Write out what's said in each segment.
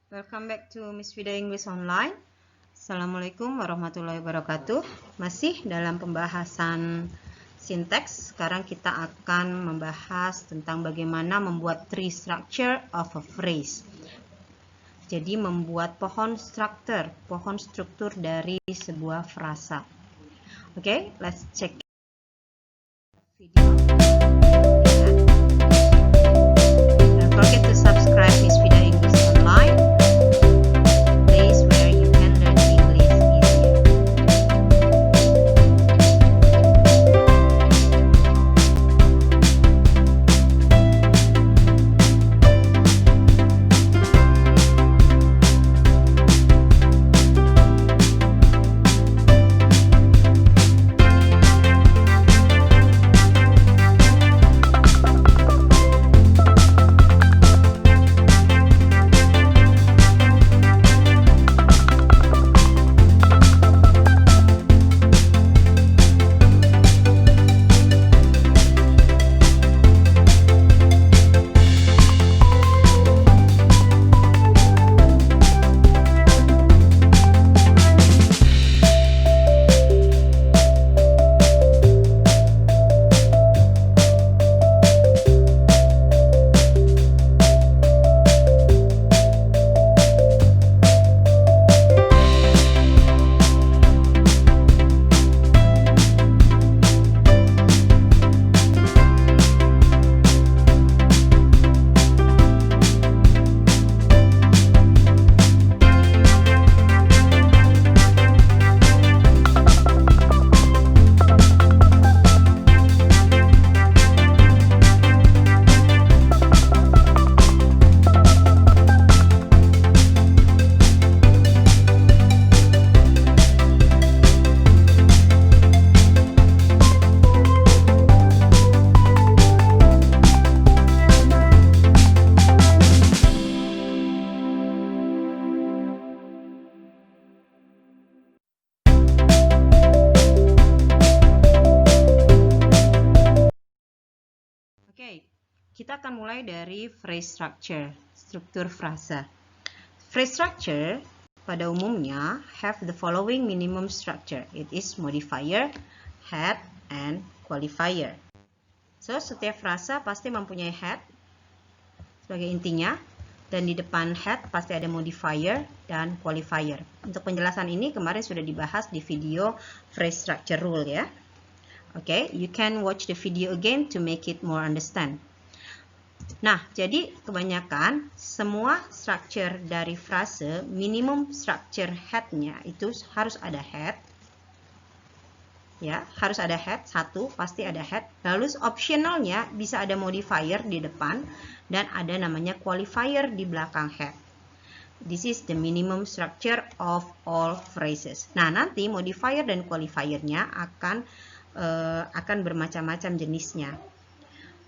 Welcome back to Miss Vida English Online. Assalamualaikum warahmatullahi wabarakatuh. Masih dalam pembahasan sinteks. Sekarang kita akan membahas tentang bagaimana membuat tree structure of a phrase. Jadi membuat pohon struktur dari sebuah frasa. Okay, let's check video. Don't forget to subscribe Miss Vida English Online. Kita akan mulai dari phrase structure, struktur frasa. Phrase structure pada umumnya have the following minimum structure. It is modifier, head, and qualifier. So, setiap frasa pasti mempunyai head sebagai intinya, dan di depan head pasti ada modifier dan qualifier. Untuk penjelasan ini kemarin sudah dibahas di video phrase structure rule ya. Okay, you can watch the video again to make it more understand. Nah, jadi kebanyakan semua structure dari frase minimum structure head-nya itu harus ada head. Ya, harus ada head, satu pasti ada head. Lalu optionalnya bisa ada modifier di depan dan ada namanya qualifier di belakang head. This is the minimum structure of all phrases. Nah, nanti modifier dan qualifiernya akan bermacam-macam jenisnya.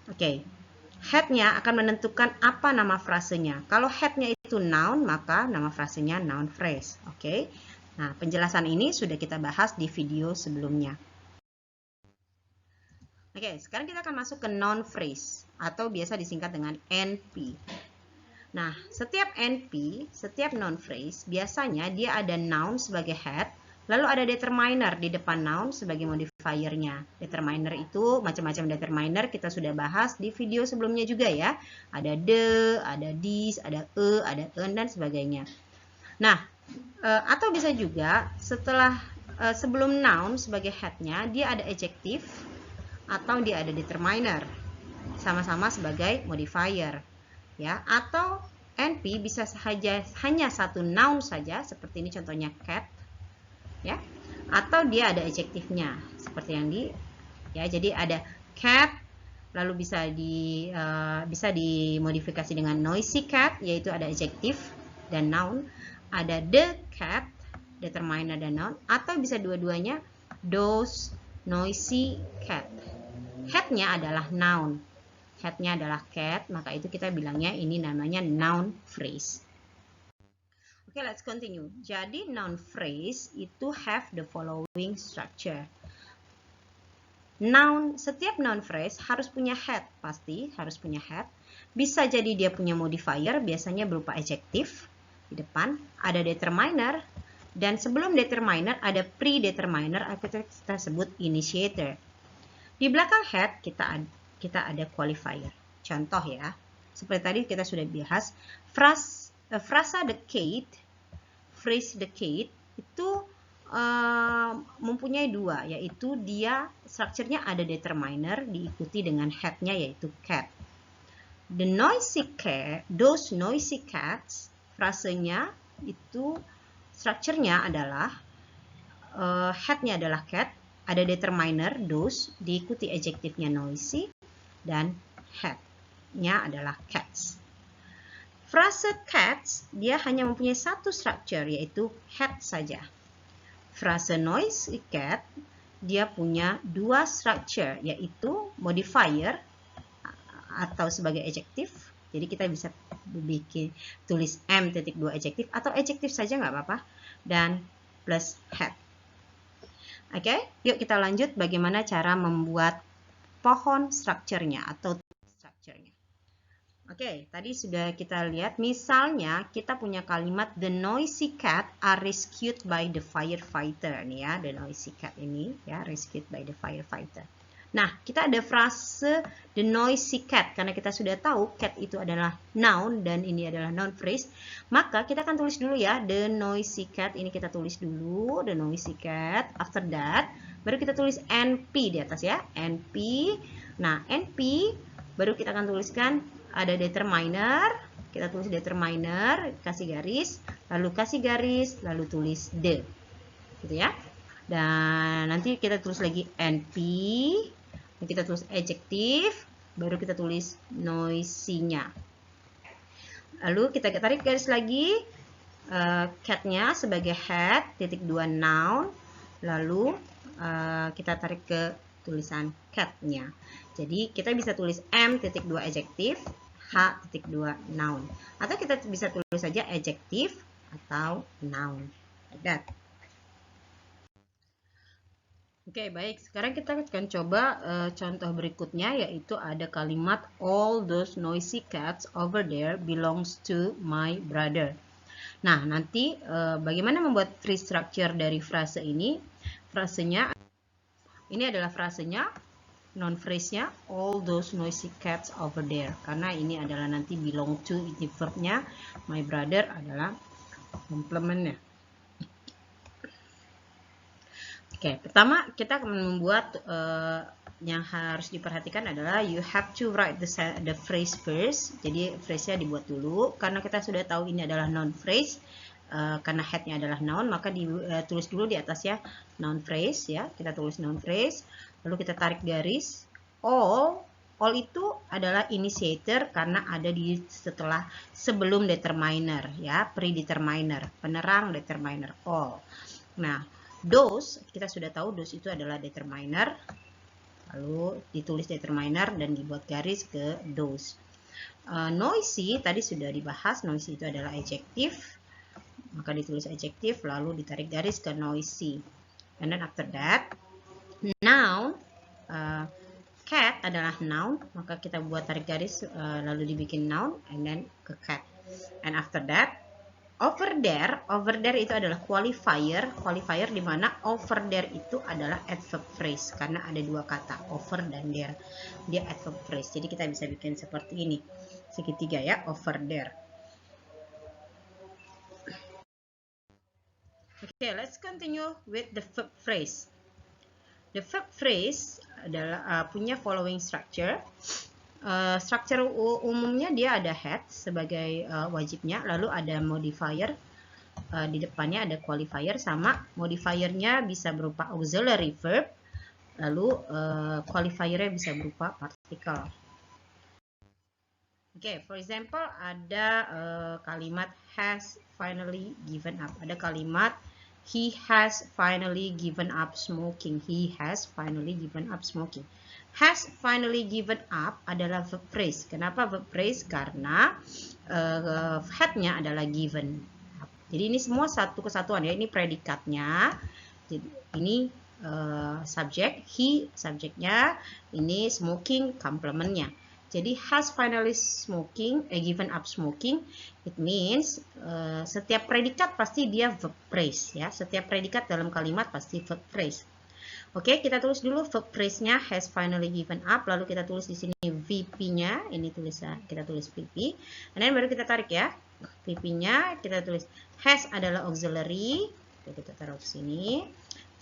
Oke. Head-nya akan menentukan apa nama frasenya. Kalau head-nya itu noun, maka nama frasenya noun phrase. Oke. Nah, penjelasan ini sudah kita bahas di video sebelumnya. Oke, sekarang kita akan masuk ke noun phrase atau biasa disingkat dengan NP. Nah, setiap NP, setiap noun phrase, biasanya dia ada noun sebagai head, lalu ada determiner di depan noun sebagai modifiernya. Determiner itu macam-macam determiner kita sudah bahas di video sebelumnya juga ya. Ada the, ada this, ada ada en, dan sebagainya. Nah, atau bisa juga setelah sebelum noun sebagai headnya dia ada adjective atau dia ada determiner sama-sama sebagai modifier ya. Atau NP bisa saja hanya satu noun saja seperti ini contohnya cat. Ya, atau dia ada adjektifnya seperti yang jadi ada cat, lalu bisa dimodifikasi dengan noisy cat, yaitu ada adjektif dan noun. Ada the cat, determiner dan noun, atau bisa dua-duanya those noisy cat. Headnya adalah noun, headnya adalah cat, maka itu kita bilangnya ini namanya noun phrase. Okay, let's continue. Jadi noun phrase itu have the following structure. Setiap noun phrase harus punya head, pasti harus punya head. Bisa jadi dia punya modifier, biasanya berupa adjektif. di depan ada determiner, dan sebelum determiner ada predeterminer atau kita sebut initiator. Di belakang head kita ada qualifier. Contoh ya, seperti tadi kita sudah bahas, frasa decade, phrase decade itu mempunyai dua, yaitu dia strukturnya ada determiner diikuti dengan headnya yaitu cat. Those noisy cats, frasenya itu strukturnya adalah headnya adalah cat, ada determiner those, diikuti adjektifnya noisy, dan headnya adalah cats. Frase cats dia hanya mempunyai satu struktur yaitu head saja. Frase noisy cat dia punya dua struktur yaitu modifier atau sebagai adjektif. Jadi kita bisa tulis m.2 adjektif atau adjektif saja nggak apa-apa, dan plus head. Oke, yuk kita lanjut bagaimana cara membuat pohon strukturnya atau strukturnya. Oke, tadi sudah kita lihat, misalnya kita punya kalimat the noisy cat are rescued by the firefighter nih ya, the noisy cat ini ya, rescued by the firefighter. Nah, kita ada frase the noisy cat, karena kita sudah tahu cat itu adalah noun dan ini adalah noun phrase, maka kita akan tulis dulu ya, the noisy cat, ini kita tulis dulu, the noisy cat, after that, baru kita tulis NP di atas ya, NP, nah NP, baru kita akan tuliskan, ada determiner, kita tulis determiner, kasih garis, lalu tulis the, gitu ya. Dan nanti kita tulis lagi NP, kita tulis adjektif, baru kita tulis noisy-nya. Lalu kita tarik garis lagi, cat-nya sebagai head, .2 noun, lalu kita tarik ke tulisan cat-nya. Jadi kita bisa tulis m.2 adjektif, h.2 noun. Atau kita bisa tulis saja adjektif atau noun. Like that. Oke, baik. Sekarang kita akan coba contoh berikutnya, yaitu ada kalimat all those noisy cats over there belongs to my brother. Nah, nanti bagaimana membuat phrase structure dari frase ini? Frasenya, ini adalah frasenya, non phrase-nya all those noisy cats over there. Karena ini adalah nanti belong to, ini verb-nya, my brother adalah komplementnya. Oke, pertama kita akan membuat yang harus diperhatikan adalah you have to write the phrase first. Jadi phrase-nya dibuat dulu, karena kita sudah tahu ini adalah noun phrase. Karena head-nya adalah noun, maka ditulis dulu di atas ya, noun phrase ya. Kita tulis noun phrase, lalu kita tarik garis. All itu adalah initiator karena ada di sebelum determiner ya, predeterminer, penerang determiner all. Nah, those, kita sudah tahu those itu adalah determiner, lalu ditulis determiner dan dibuat garis ke those. Noisy tadi sudah dibahas, noisy itu adalah adjektif, maka ditulis adjektif lalu ditarik garis ke noisy. And then after that, noun, cat adalah noun, maka kita buat tarik garis lalu dibikin noun and then ke cat. And after that, over there itu adalah qualifier di mana over there itu adalah adverb phrase karena ada dua kata over dan there, dia adverb phrase. Jadi kita bisa bikin seperti ini, segitiga ya, over there. Okay, let's continue with the verb phrase. The verb phrase adalah punya following structure. Struktur umumnya dia ada head sebagai wajibnya, lalu ada modifier, di depannya ada qualifier, sama modifiernya bisa berupa auxiliary verb, lalu qualifiernya bisa berupa particle. Oke, for example ada kalimat has finally given up, ada kalimat he has finally given up smoking, he has finally given up smoking. Has finally given up adalah verb phrase. Kenapa verb phrase? Karena head-nya adalah given. Jadi ini semua satu kesatuan ya. Ini predikatnya. Jadi ini subjek, he subjeknya, ini smoking komplementnya. Jadi has finally given up smoking, it means setiap predikat pasti dia verb phrase ya. Setiap predikat dalam kalimat pasti verb phrase. Oke, kita tulis dulu verb phrase-nya has finally given up, lalu kita tulis di sini VP-nya, ini kita tulis VP, dan baru kita tarik ya. VP-nya kita tulis has adalah auxiliary, kita taruh di sini.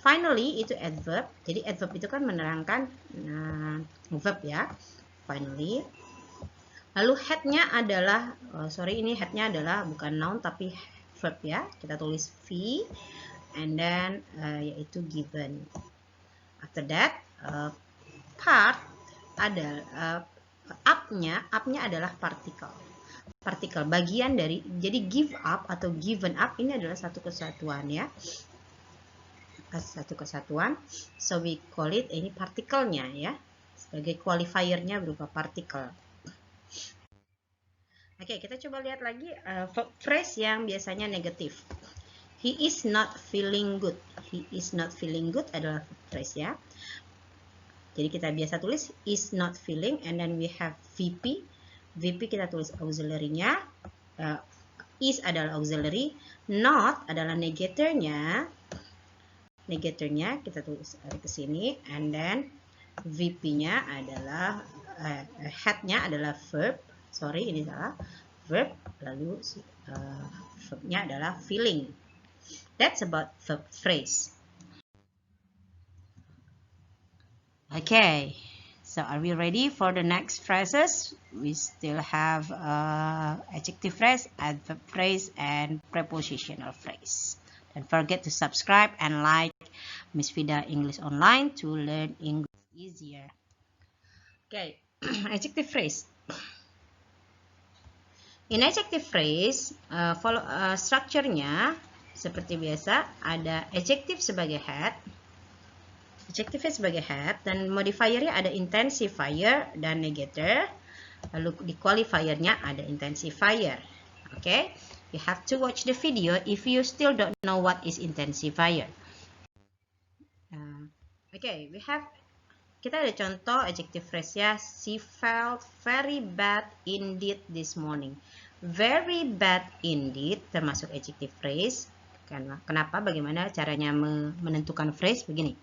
Finally itu adverb, jadi adverb itu kan menerangkan verb ya. Finally, lalu head-nya adalah ini head-nya adalah bukan noun tapi verb ya. Kita tulis V, and then yaitu given. After that, part adalah up-nya adalah particle. Particle bagian dari, jadi give up atau given up ini adalah satu kesatuan ya. Satu kesatuan. So we call it ini partikelnya ya. Sebagai qualifiernya berupa partikel. Oke, kita coba lihat lagi phrase yang biasanya negatif. He is not feeling good. He is not feeling good adalah phrase ya. Jadi kita biasa tulis is not feeling, and then we have VP. VP kita tulis auxiliary-nya. Is adalah auxiliary. Not adalah negatornya. Negatornya kita tulis ke sini, and then VP-nya adalah head-nya adalah verb. Sorry, ini salah. Verb, lalu verb-nya adalah feeling. That's about verb phrase. Okay, so are we ready for the next phrases? We still have adjective phrase, adverb phrase, and prepositional phrase. Don't forget to subscribe and like Miss Vida English Online to learn English easier. Okay, adjective phrase. In adjective phrase, structure-nya seperti biasa ada adjective sebagai head, adjective sebagai head, dan modifier-nya ada intensifier dan negator. Lalu di qualifier-nya ada intensifier. Okay, you have to watch the video if you still don't know what is intensifier. Okay, kita ada contoh adjective phrase ya. She felt very bad indeed this morning. Very bad indeed termasuk adjective phrase. Kenapa? Bagaimana caranya menentukan phrase? Begini.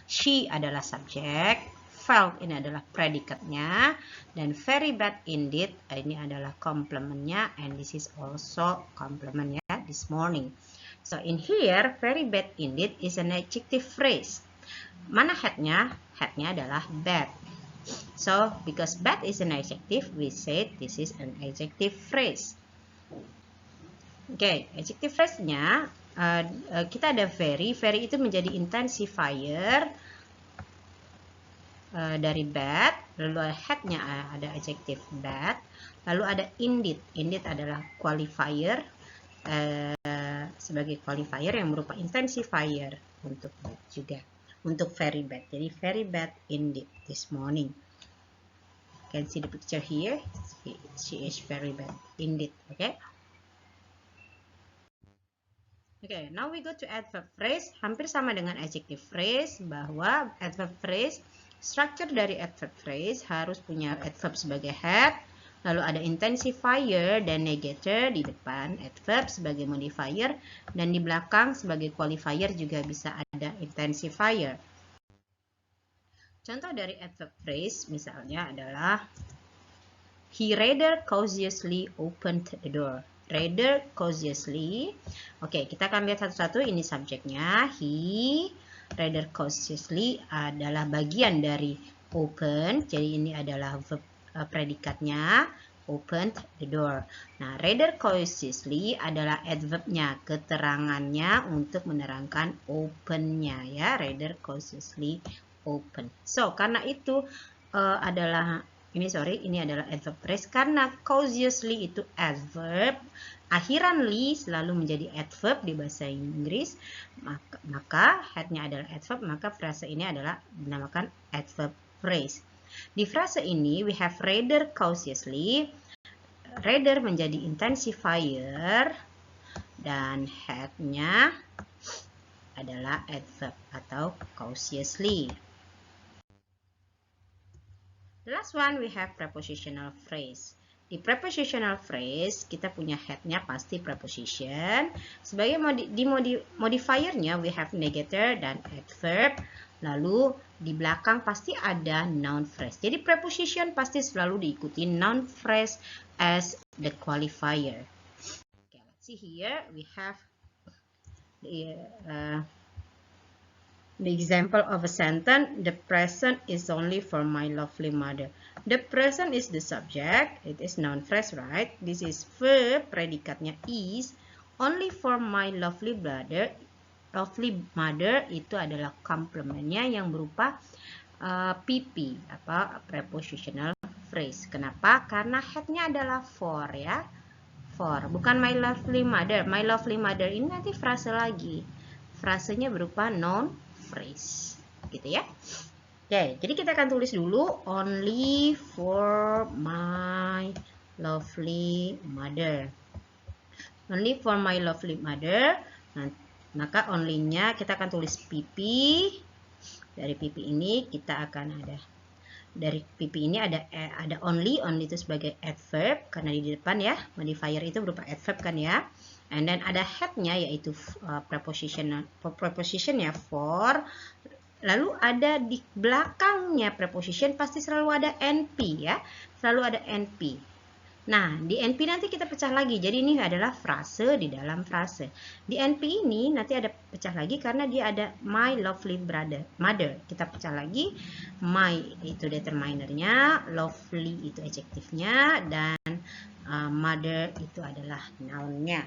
She adalah subjek, felt ini adalah predikatnya, dan very bad indeed ini adalah complementnya, and this is also complement ya, this morning. So in here, very bad indeed is an adjective phrase. Mana head-nya? Head-nya adalah bad. So, because bad is an adjective, we say this is an adjective phrase. Okay, adjective phrase-nya, kita ada very. Very itu menjadi intensifier dari bad. Lalu head-nya ada adjective bad. Lalu ada indeed. Indeed adalah qualifier. Sebagai qualifier yang berupa intensifier untuk bad juga. Untuk very bad. Jadi very bad indeed this morning. You can see the picture here. She is very bad indeed. Okay. Okay, now we go to adverb phrase. Hampir sama dengan adjective phrase, bahwa adverb phrase, structure dari adverb phrase harus punya adverb sebagai head, lalu ada intensifier dan negator di depan, adverb sebagai modifier, dan di belakang sebagai qualifier juga bisa ada intensifier. Contoh dari adverb phrase misalnya adalah he rather cautiously opened the door. Rather cautiously. Oke, kita akan lihat satu-satu. Ini subjeknya. He rather cautiously adalah bagian dari open. Jadi ini adalah verb predikatnya. Opened the door. Nah, rather cautiously adalah adverbnya, keterangannya untuk menerangkan opennya ya. Rather cautiously open. So, karena itu ini adalah adverb phrase. Karena cautiously itu adverb, akhiran ly selalu menjadi adverb di bahasa Inggris, maka headnya adalah adverb, maka frase ini adalah dinamakan adverb phrase. Di frase ini we have rather cautiously. Rather menjadi intensifier dan headnya adalah adverb atau cautiously. Last one we have prepositional phrase. Di prepositional phrase kita punya head-nya pasti preposition. Sebagai modifiernya we have negator dan adverb. Lalu di belakang pasti ada noun phrase. Jadi preposition pasti selalu diikuti noun phrase as the qualifier. Okay, let's see here we have the example of a sentence. The present is only for my lovely mother. The present is the subject. It is noun phrase, right? This is verb. Predikatnya is. Only for my lovely brother. Lovely mother itu adalah complementnya yang berupa PP, prepositional phrase. Kenapa? Karena headnya adalah for, ya. For, bukan my lovely mother. My lovely mother ini nanti frase lagi. Frasenya berupa noun phrase, gitu ya. Oke, jadi kita akan tulis dulu only for my lovely mother. Only for my lovely mother. Nah, maka only-nya kita akan tulis PP. Dari PP ini kita akan ada, dari PP ini ada only itu sebagai adverb karena di depan ya, modifier itu berupa adverb kan ya. And then ada head-nya yaitu prepositionnya for. Lalu ada di belakangnya preposition pasti selalu ada NP ya, selalu ada NP. Nah, di NP nanti kita pecah lagi. Jadi ini adalah frase di dalam frase. Di NP ini nanti ada pecah lagi karena dia ada my lovely mother. Kita pecah lagi. My itu determinernya, lovely itu adjektifnya, dan mother itu adalah noun-nya.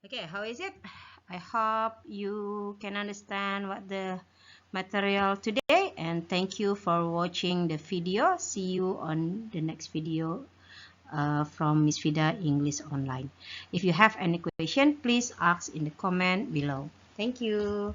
Okay, how is it? I hope you can understand what the material today, and thank you for watching the video. See you on the next video from Miss Vida English Online. If you have any question, please ask in the comment below. Thank you.